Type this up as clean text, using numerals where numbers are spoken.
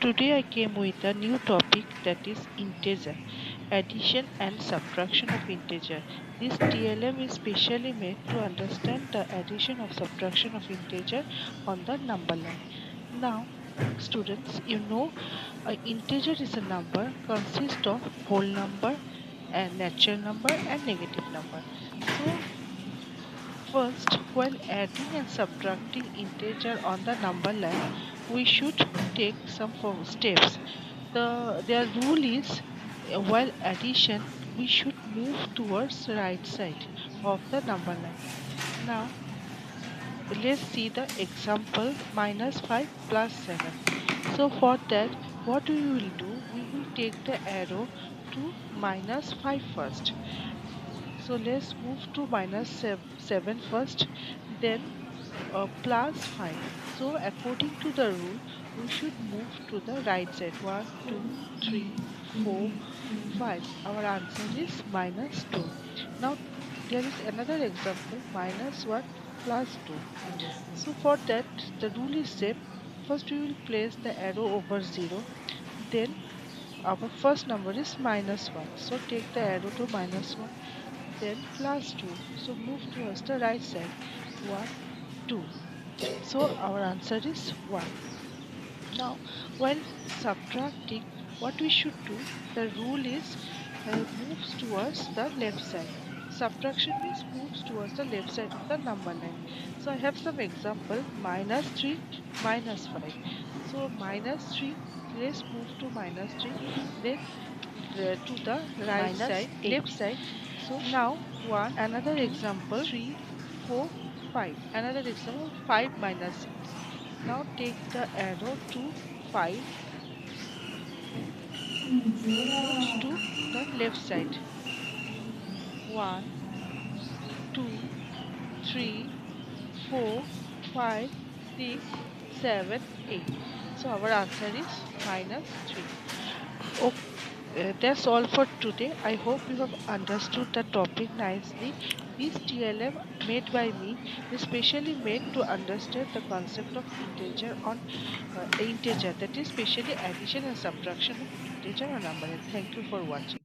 Today I came with a new topic that is integer, addition and subtraction of integer. This TLM is specially made to understand the addition or subtraction of integer on the number line. Now, students, a integer is a number consists of whole number and natural number and negative number. So first, while adding and subtracting integer on the number line, we should take some steps. Their rule is while addition, we should move towards right side of the number line. Now, let's see the example minus 5 plus 7. So for that, what we will do, we will take the arrow to minus 5 first. So let's move to minus 7 first, then plus 5. So according to the rule, we should move to the right side. 1, 2, 3, 4, 5. Our answer is minus 2. Now there is another example minus 1 plus 2. So for that the rule is same. First we will place the arrow over 0. Then our first number is minus 1. So take the arrow to minus 1. Then plus 2. So move towards the right side. 1, 2. So our answer is 1. Now, while subtracting, what we should do, the rule is moves towards the left side. Subtraction means moves towards the left side of the number line. So I have some example minus 3, minus 5. So minus 3, let's move to minus 3, then to the right minus side, 8. left side. So now 1, another 2, example 3, 4, 5. Another example 5 minus 6. Now take the arrow to 5, moves to the left side. 1, 2, 3, 4, 5, 6, 7, 8. So our answer is minus 3. Okay, that's all for today. I hope you have understood the topic nicely. This TLM made by me is specially made to understand the concept of integer on integer, that is specially addition and subtraction of integer or number. And thank you for watching.